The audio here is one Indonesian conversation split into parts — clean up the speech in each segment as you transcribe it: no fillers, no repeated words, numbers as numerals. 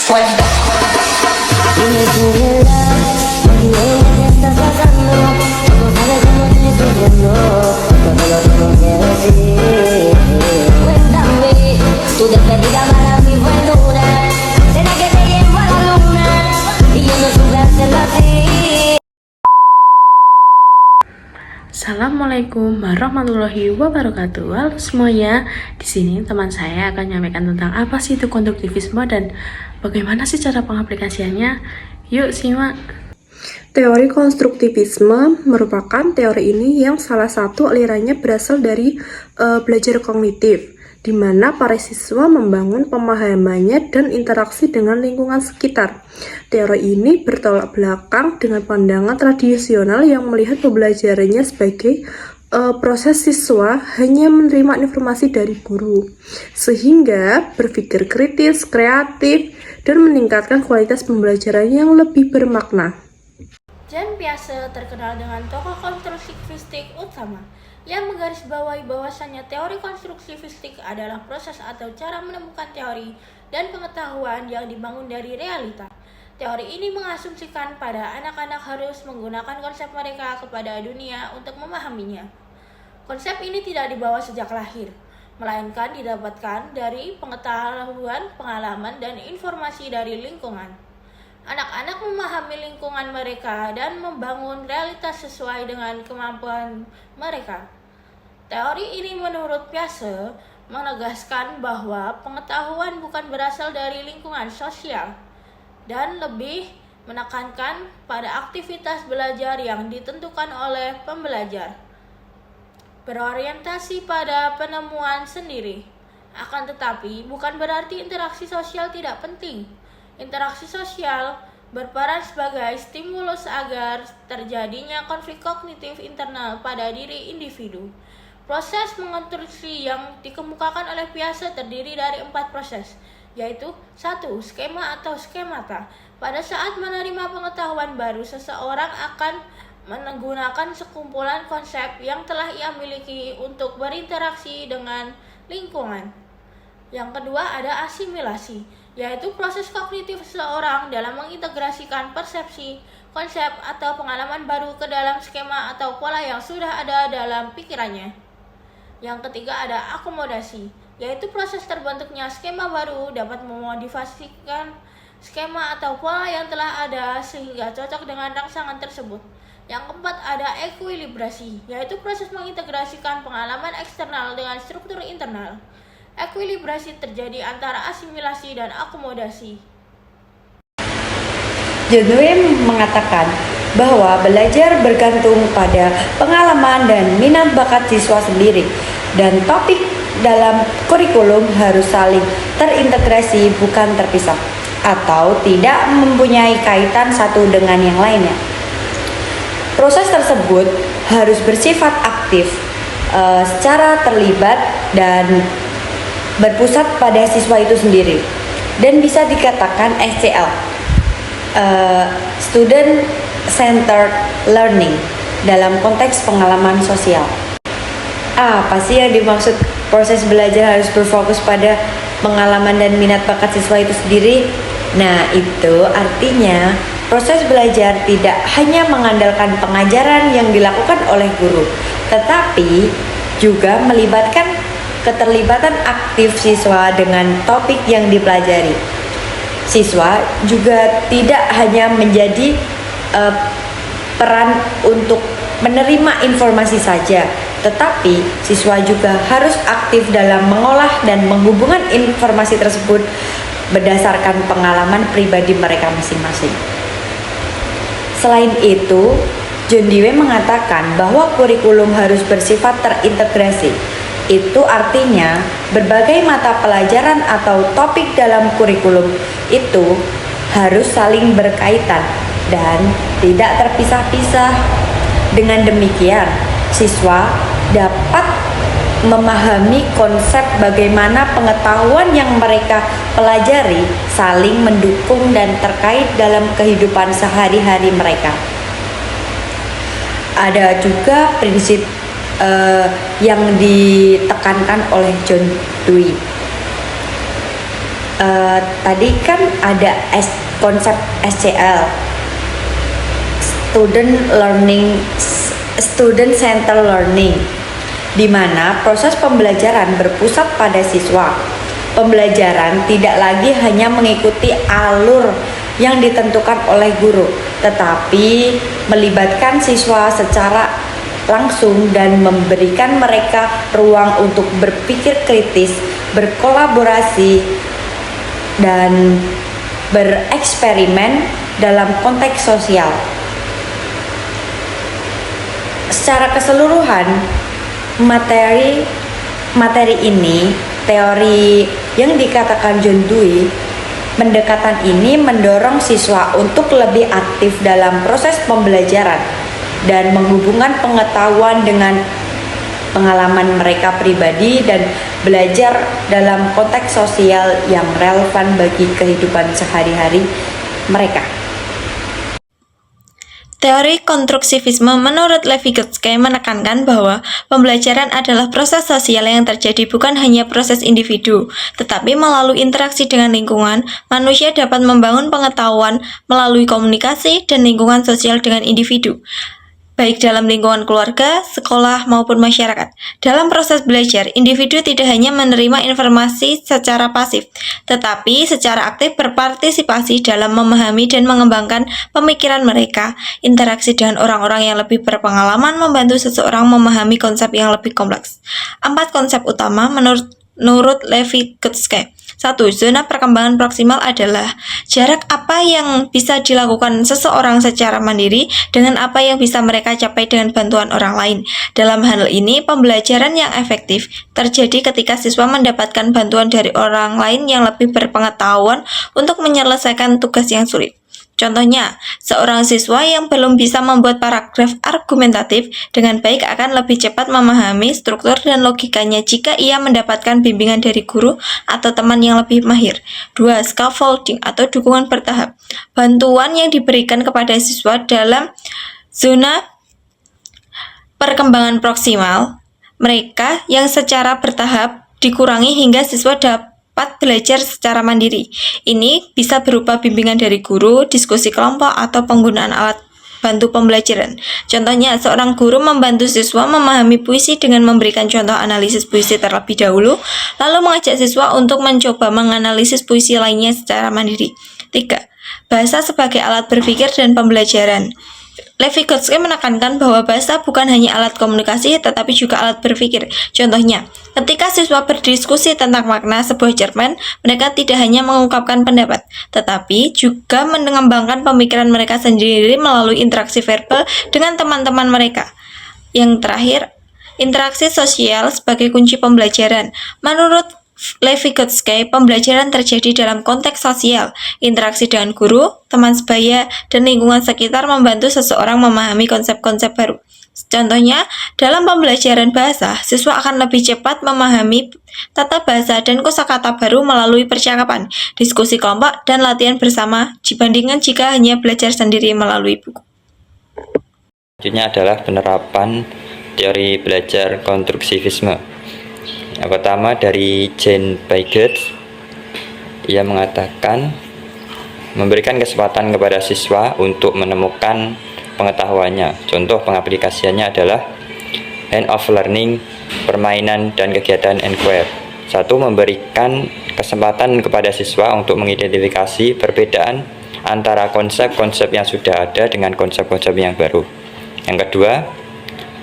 Dime tu verdad, porque ella te está sacando. Tú no sabes cómo estoy sufriendo, todo lo tengo que decir. Cuéntame, tu despedida para mí fue dura. ¿Será que te llevo a la luna? Y yo no supe hacerlo así. Assalamualaikum warahmatullahi wabarakatuh. Halo semuanya. Di sini teman saya akan menyampaikan tentang apa sih itu konstruktivisme dan bagaimana sih cara pengaplikasiannya. Yuk simak. Teori konstruktivisme merupakan teori ini yang salah satu alirannya berasal dari belajar kognitif, di mana para siswa membangun pemahamannya dan interaksi dengan lingkungan sekitar. Teori ini bertolak belakang dengan pandangan tradisional yang melihat pembelajarannya sebagai proses siswa hanya menerima informasi dari guru, sehingga berpikir kritis, kreatif, dan meningkatkan kualitas pembelajaran yang lebih bermakna. Jean Piaget terkenal dengan tokoh konstruktivistik utama yang menggarisbawahi bahwasannya teori konstruktivistik adalah proses atau cara menemukan teori dan pengetahuan yang dibangun dari realita. Teori ini mengasumsikan pada anak-anak harus menggunakan konsep mereka kepada dunia untuk memahaminya. Konsep ini tidak dibawa sejak lahir, melainkan didapatkan dari pengetahuan, pengalaman, dan informasi dari lingkungan. Anak-anak memahami lingkungan mereka dan membangun realitas sesuai dengan kemampuan mereka. Teori ini menurut Piaget menegaskan bahwa pengetahuan bukan berasal dari lingkungan sosial dan lebih menekankan pada aktivitas belajar yang ditentukan oleh pembelajar. Berorientasi pada penemuan sendiri. Akan tetapi, bukan berarti interaksi sosial tidak penting. Interaksi sosial berperan sebagai stimulus agar terjadinya konflik kognitif internal pada diri individu. Proses mengonstruksi yang dikemukakan oleh Piaget terdiri dari 4 proses, yaitu 1. Skema atau skemata. Pada saat menerima pengetahuan baru, seseorang akan menggunakan sekumpulan konsep yang telah ia miliki untuk berinteraksi dengan lingkungan. Yang kedua ada asimilasi, yaitu proses kognitif seseorang dalam mengintegrasikan persepsi, konsep, atau pengalaman baru ke dalam skema atau pola yang sudah ada dalam pikirannya. Yang ketiga ada akomodasi, yaitu proses terbentuknya skema baru dapat memodifikasikan skema atau pola yang telah ada sehingga cocok dengan rangsangan tersebut. Yang keempat ada ekuilibrasi, yaitu proses mengintegrasikan pengalaman eksternal dengan struktur internal. Ekuilibrasi terjadi antara asimilasi dan akomodasi. John Dewey mengatakan bahwa belajar bergantung pada pengalaman dan minat bakat siswa sendiri, dan topik dalam kurikulum harus saling terintegrasi bukan terpisah, atau tidak mempunyai kaitan satu dengan yang lainnya. Proses tersebut harus bersifat aktif, secara terlibat dan berpusat pada siswa itu sendiri, dan bisa dikatakan SCL, Student Centered Learning, dalam konteks pengalaman sosial. Apa sih yang dimaksud proses belajar harus berfokus pada pengalaman dan minat bakat siswa itu sendiri? Nah, itu artinya proses belajar tidak hanya mengandalkan pengajaran yang dilakukan oleh guru, tetapi juga melibatkan keterlibatan aktif siswa dengan topik yang dipelajari. Siswa juga tidak hanya menjadi peran untuk menerima informasi saja, tetapi siswa juga harus aktif dalam mengolah dan menghubungkan informasi tersebut berdasarkan pengalaman pribadi mereka masing-masing. Selain itu, John Dewey mengatakan bahwa kurikulum harus bersifat terintegrasi. Itu artinya berbagai mata pelajaran atau topik dalam kurikulum itu harus saling berkaitan dan tidak terpisah-pisah. Dengan demikian, siswa dapat memahami konsep bagaimana pengetahuan yang mereka pelajari saling mendukung dan terkait dalam kehidupan sehari-hari mereka. Ada juga prinsip yang ditekankan oleh John Dewey, Tadi kan ada konsep SCL, Student Center Learning, di mana proses pembelajaran berpusat pada siswa. Pembelajaran tidak lagi hanya mengikuti alur yang ditentukan oleh guru, tetapi melibatkan siswa secara langsung dan memberikan mereka ruang untuk berpikir kritis, berkolaborasi, dan bereksperimen dalam konteks sosial. Secara keseluruhan, materi ini, teori yang dikatakan John Dewey, pendekatan ini mendorong siswa untuk lebih aktif dalam proses pembelajaran dan menghubungkan pengetahuan dengan pengalaman mereka pribadi dan belajar dalam konteks sosial yang relevan bagi kehidupan sehari-hari mereka. Teori konstruktivisme menurut Levi-Gutsky menekankan bahwa pembelajaran adalah proses sosial yang terjadi bukan hanya proses individu, tetapi melalui interaksi dengan lingkungan, manusia dapat membangun pengetahuan melalui komunikasi dan lingkungan sosial dengan individu, baik dalam lingkungan keluarga, sekolah, maupun masyarakat. Dalam proses belajar, individu tidak hanya menerima informasi secara pasif, tetapi secara aktif berpartisipasi dalam memahami dan mengembangkan pemikiran mereka. Interaksi dengan orang-orang yang lebih berpengalaman membantu seseorang memahami konsep yang lebih kompleks. 4 konsep utama menurut Levi-Gutsky. 1. Zona perkembangan proksimal adalah jarak apa yang bisa dilakukan seseorang secara mandiri dengan apa yang bisa mereka capai dengan bantuan orang lain. Dalam hal ini, pembelajaran yang efektif terjadi ketika siswa mendapatkan bantuan dari orang lain yang lebih berpengetahuan untuk menyelesaikan tugas yang sulit. Contohnya, seorang siswa yang belum bisa membuat paragraf argumentatif dengan baik akan lebih cepat memahami struktur dan logikanya jika ia mendapatkan bimbingan dari guru atau teman yang lebih mahir. 2. Scaffolding atau dukungan bertahap. Bantuan yang diberikan kepada siswa dalam zona perkembangan proksimal mereka yang secara bertahap dikurangi hingga siswa dapat belajar secara mandiri. Ini bisa berupa bimbingan dari guru, diskusi kelompok, atau penggunaan alat bantu pembelajaran. Contohnya, seorang guru membantu siswa memahami puisi dengan memberikan contoh analisis puisi terlebih dahulu, lalu mengajak siswa untuk mencoba menganalisis puisi lainnya secara mandiri. 3. Bahasa sebagai alat berpikir dan pembelajaran. Levi-Gutsky menekankan bahwa bahasa bukan hanya alat komunikasi tetapi juga alat berpikir. Contohnya, ketika siswa berdiskusi tentang makna sebuah cerpen, mereka tidak hanya mengungkapkan pendapat, tetapi juga mengembangkan pemikiran mereka sendiri melalui interaksi verbal dengan teman-teman mereka. Yang terakhir, interaksi sosial sebagai kunci pembelajaran. Menurut Levi-Gutsky, pembelajaran terjadi dalam konteks sosial. Interaksi dengan guru, teman sebaya, dan lingkungan sekitar membantu seseorang memahami konsep-konsep baru. Contohnya, dalam pembelajaran bahasa, siswa akan lebih cepat memahami tata bahasa dan kosakata baru melalui percakapan, diskusi kelompok, dan latihan bersama dibandingkan jika hanya belajar sendiri melalui buku. Selanjutnya adalah penerapan teori belajar konstruktivisme. Yang pertama dari Jean Piaget, ia mengatakan memberikan kesempatan kepada siswa untuk menemukan pengetahuannya. Contoh pengaplikasiannya adalah hand of learning, permainan, dan kegiatan inquiry. 1. Memberikan kesempatan kepada siswa untuk mengidentifikasi perbedaan antara konsep-konsep yang sudah ada dengan konsep-konsep yang baru. Yang kedua,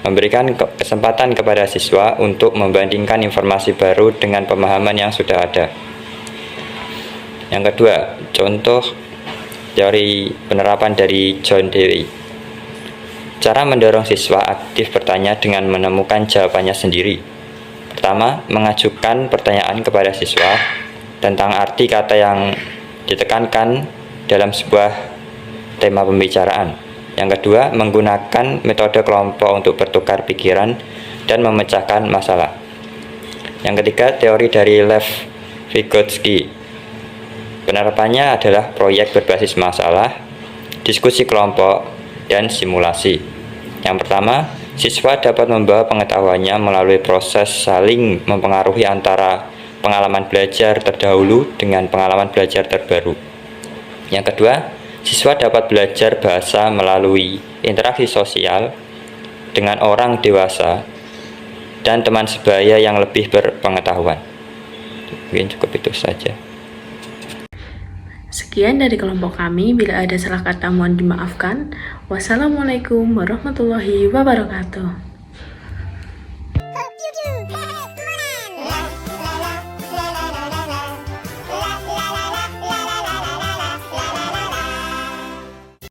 memberikan kesempatan kepada siswa untuk membandingkan informasi baru dengan pemahaman yang sudah ada. Yang kedua, contoh teori penerapan dari John Dewey. Cara mendorong siswa aktif bertanya dengan menemukan jawabannya sendiri. Pertama, mengajukan pertanyaan kepada siswa tentang arti kata yang ditekankan dalam sebuah tema pembicaraan. Yang kedua, menggunakan metode kelompok untuk bertukar pikiran dan memecahkan masalah. Yang ketiga, teori dari Levi-Gutsky. Penerapannya adalah proyek berbasis masalah, diskusi kelompok, dan simulasi. Yang pertama, siswa dapat membawa pengetahuannya melalui proses saling mempengaruhi antara pengalaman belajar terdahulu dengan pengalaman belajar terbaru. Yang kedua, siswa dapat belajar bahasa melalui interaksi sosial dengan orang dewasa dan teman sebaya yang lebih berpengetahuan. Mungkin cukup itu saja. Sekian dari kelompok kami. Bila ada salah kata mohon dimaafkan. Wassalamualaikum warahmatullahi wabarakatuh.